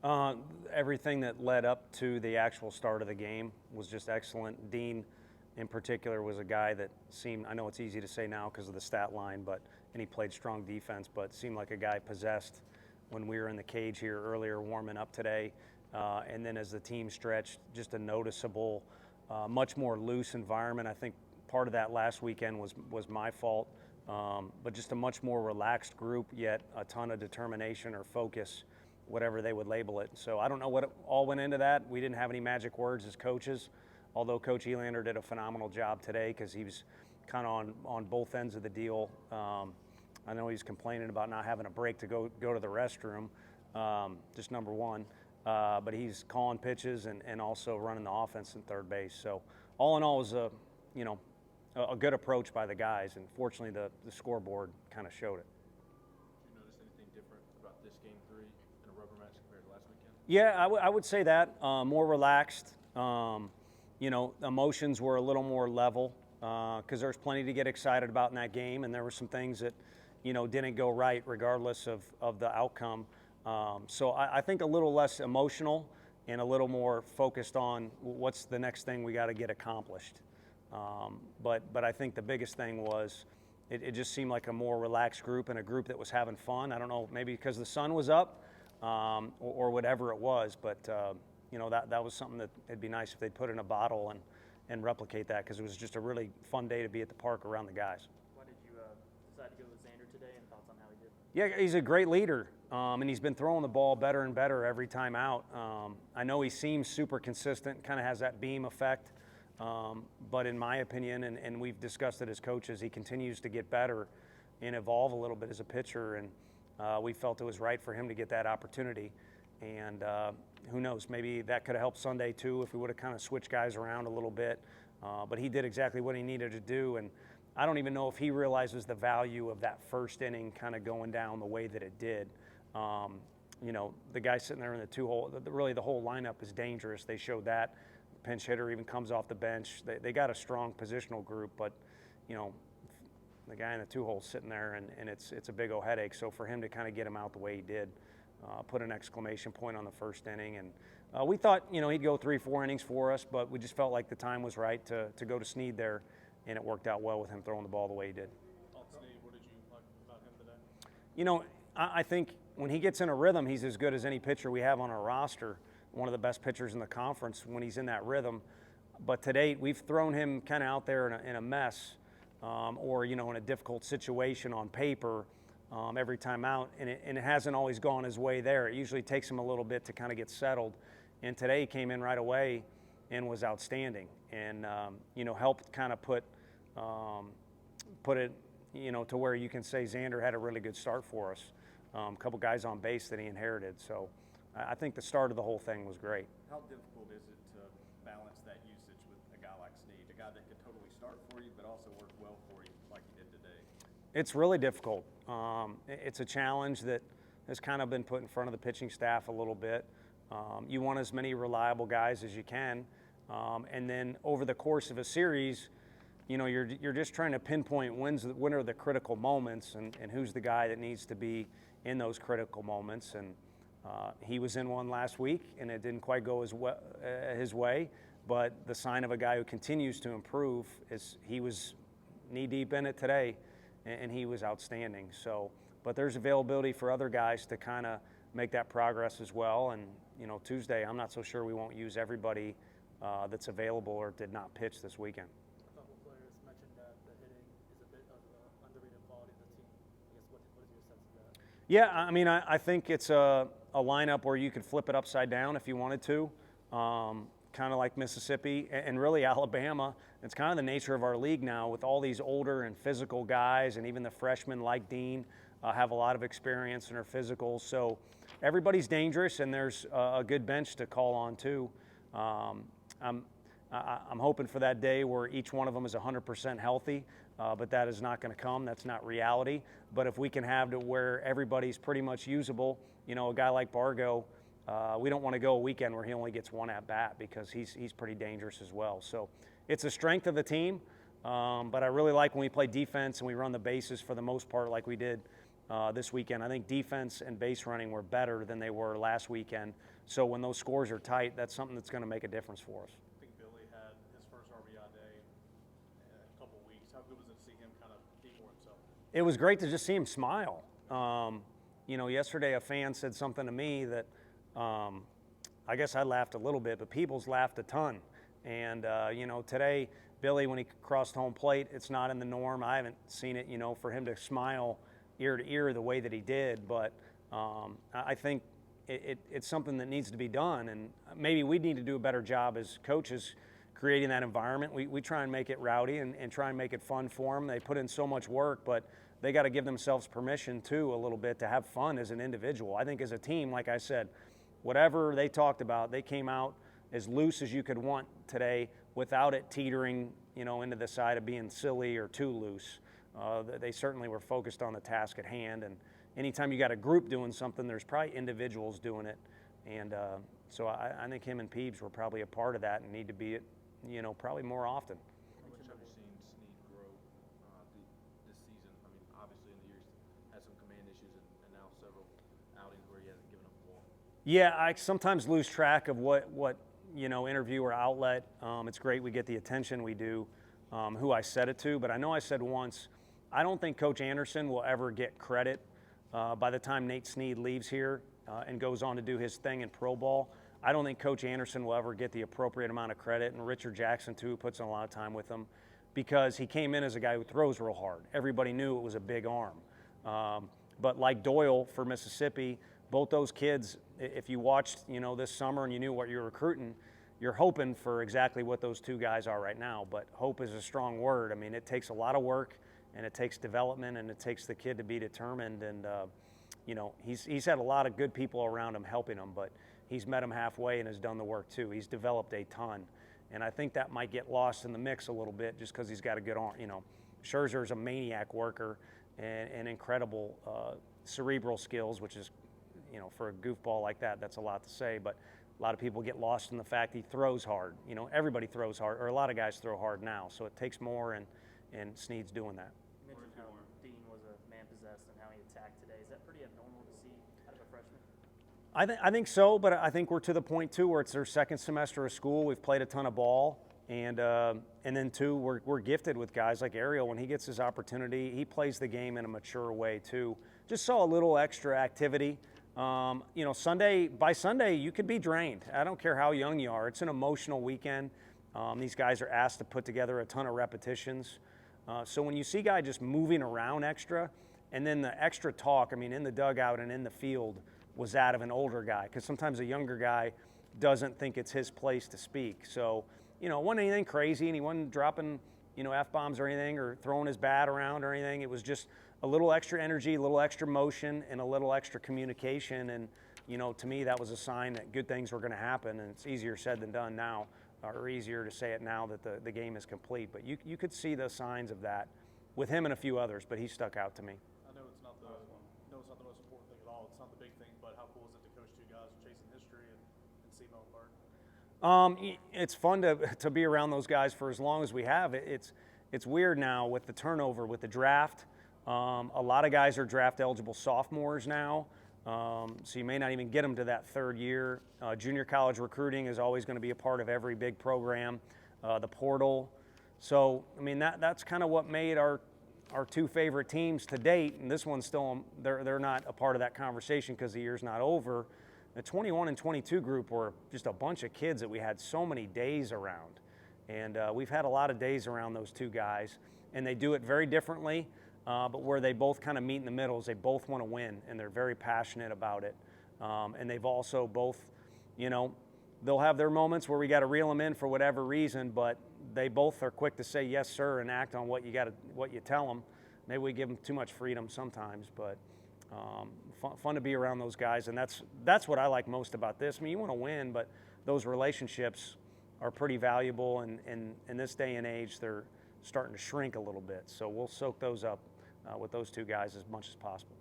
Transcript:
Uh, Everything that led up to the actual start of the game was just excellent. Dean, in particular, was a guy that seemed, I know it's easy to say now because of the stat line, and he played strong defense, but seemed like a guy possessed when we were in the cage here earlier warming up today. And then as the team stretched, just a noticeable, much more loose environment. I think part of that last weekend was my fault, but just a much more relaxed group, yet a ton of determination or focus, whatever they would label it. So I don't know what all went into that. We didn't have any magic words as coaches, although Coach Elander did a phenomenal job today because he was kind of on both ends of the deal. I know he's complaining about not having a break to go to the restroom, just number one. But he's calling pitches and also running the offense in third base. So all in all, it was a good approach by the guys, and fortunately the scoreboard kind of showed it. Did you notice anything different about this game 3 in a rubber match compared to last weekend? Yeah, I would say that more relaxed. Emotions were a little more level because there's plenty to get excited about in that game, and there were some things that didn't go right regardless of the outcome. So I think a little less emotional and a little more focused on what's the next thing we got to get accomplished. But I think the biggest thing was it just seemed like a more relaxed group and a group that was having fun. I don't know, maybe because the sun was up or whatever it was, but that was something that it'd be nice if they'd put in a bottle and replicate that, because it was just a really fun day to be at the park around the guys. Why did you decide to go with Xander today, and thoughts on how he did? Yeah, he's a great leader, and he's been throwing the ball better and better every time out. I know he seems super consistent, kind of has that beam effect, but in my opinion, and we've discussed it as coaches, he continues to get better and evolve a little bit as a pitcher, and we felt it was right for him to get that opportunity. And who knows, maybe that could have helped Sunday too if we would have kind of switched guys around a little bit. But he did exactly what he needed to do, and I don't even know if he realizes the value of that first inning kind of going down the way that it did. The guy sitting there in the 2-hole, really the whole lineup is dangerous. They showed that. The pinch hitter even comes off the bench. They got a strong positional group, but the guy in the 2-hole sitting there, and it's a big old headache. So for him to kind of get him out the way he did, put an exclamation point on the first inning, and we thought he'd go 3-4 innings for us, but we just felt like the time was right to go to Snead there, and it worked out well with him throwing the ball the way he did. Snead, what did you like about him today? I think when he gets in a rhythm, he's as good as any pitcher we have on our roster, one of the best pitchers in the conference when he's in that rhythm. But to date, we've thrown him kind of out there in a mess or in a difficult situation on paper every time out, and it hasn't always gone his way there. It usually takes him a little bit to kind of get settled, and today he came in right away and was outstanding, and helped kind of put it to where you can say Xander had a really good start for us. A couple guys on base that he inherited, so I think the start of the whole thing was great. How difficult is it to balance that usage with a guy like Snead, a guy that could totally start for you but also work well for you like he did today? It's really difficult. It's a challenge that has kind of been put in front of the pitching staff a little bit. You want as many reliable guys as you can, and then over the course of a series, you're just trying to pinpoint when are the critical moments and who's the guy that needs to be in those critical moments. And he was in one last week, and it didn't quite go his way. But the sign of a guy who continues to improve is he was knee deep in it today, and he was outstanding. So, but there's availability for other guys to kind of make that progress as well. And Tuesday, I'm not so sure we won't use everybody that's available or did not pitch this weekend. A couple of players mentioned that the hitting is a bit of an underrated quality of the team. I guess what is your sense of that? Yeah, I mean, I think it's a lineup where you could flip it upside down if you wanted to, kind of like Mississippi and really Alabama. It's kind of the nature of our league now with all these older and physical guys, and even the freshmen like Dean have a lot of experience and are physical. So everybody's dangerous, and there's a good bench to call on too. I'm hoping for that day where each one of them is 100% healthy, but that is not going to come. That's not reality. But if we can have to where everybody's pretty much usable, a guy like Bargo, we don't want to go a weekend where he only gets one at bat because he's pretty dangerous as well. So it's a strength of the team, but I really like when we play defense and we run the bases for the most part like we did this weekend. I think defense and base running were better than they were last weekend. So when those scores are tight, that's something that's going to make a difference for us. I think Billy had his first RBI day in a couple weeks. How good was it to see him kind of be more himself? It was great to just see him smile. Yesterday a fan said something to me that I guess I laughed a little bit, but Peoples laughed a ton. And, today, Billy, when he crossed home plate, it's not in the norm. I haven't seen it, for him to smile ear to ear the way that he did. But I think it's something that needs to be done. And maybe we need to do a better job as coaches creating that environment. We try and make it rowdy and try and make it fun for them. They put in so much work, but they got to give themselves permission, too, a little bit to have fun as an individual. I think as a team, like I said, whatever they talked about, they came out as loose as you could want today without it teetering, into the side of being silly or too loose. They certainly were focused on the task at hand. And anytime you got a group doing something, there's probably individuals doing it. And so I think him and Peebs were probably a part of that and need to be it, probably more often. How much have you seen Snead grow this season? I mean, obviously in the years had some command issues and now several outings where he hasn't given up the ball. Yeah, I sometimes lose track of what interview or outlet. It's great we get the attention we do, who I said it to, but I know I said once, I don't think Coach Anderson will ever get credit by the time Nate Snead leaves here and goes on to do his thing in pro ball. I don't think Coach Anderson will ever get the appropriate amount of credit, and Richard Jackson, too, puts in a lot of time with him because he came in as a guy who throws real hard. Everybody knew it was a big arm. But like Doyle for Mississippi, both those kids, if you watched, this summer and you knew what you were recruiting, you're hoping for exactly what those two guys are right now. But hope is a strong word. I mean, it takes a lot of work, and it takes development, and it takes the kid to be determined. And, he's had a lot of good people around him helping him, but he's met him halfway and has done the work too. He's developed a ton. And I think that might get lost in the mix a little bit just because he's got a good arm. Scherzer's a maniac worker and incredible cerebral skills, which is, for a goofball like that, that's a lot to say. But a lot of people get lost in the fact he throws hard. Everybody throws hard, or a lot of guys throw hard now. So it takes more, and Snead's doing that. You mentioned how Dean was a man possessed and how he attacked today. Is that pretty abnormal to see out of a freshman? I think so, but I think we're to the point, too, where it's their second semester of school. We've played a ton of ball. And then, too, we're gifted with guys like Ariel. When he gets his opportunity, he plays the game in a mature way, too. Just saw a little extra activity. By Sunday, you could be drained. I don't care how young you are. It's an emotional weekend. These guys are asked to put together a ton of repetitions. So when you see guys just moving around extra, and then the extra talk, in the dugout and in the field, was that of an older guy. Because sometimes a younger guy doesn't think it's his place to speak. So, it wasn't anything crazy, and he wasn't dropping, F-bombs or anything or throwing his bat around or anything. It was just a little extra energy, a little extra motion, and a little extra communication. And, to me, that was a sign that good things were going to happen. And it's easier said than done now, or easier to say it now that the game is complete. But you could see the signs of that with him and a few others, but he stuck out to me. I know it's not the most important thing at all. It's not the big thing, but how cool is it to coach two guys chasing history and see Mo Park? It's fun to be around those guys for as long as we have. It's weird now with the turnover, with the draft. A lot of guys are draft eligible sophomores now, so you may not even get them to that third year. Junior college recruiting is always going to be a part of every big program. The portal. So, that's kind of what made our two favorite teams to date, and this one's still, they're not a part of that conversation because the year's not over. The 21 and 22 group were just a bunch of kids that we had so many days around. And we've had a lot of days around those two guys, and they do it very differently, but where they both kind of meet in the middle is they both want to win, and they're very passionate about it. And they've also both, they'll have their moments where we got to reel them in for whatever reason, but they both are quick to say yes, sir, and act on what you tell them. Maybe we give them too much freedom sometimes, but fun to be around those guys, and that's what I like most about this. You want to win, but those relationships are pretty valuable, and in this day and age, they're starting to shrink a little bit. So we'll soak those up with those two guys as much as possible.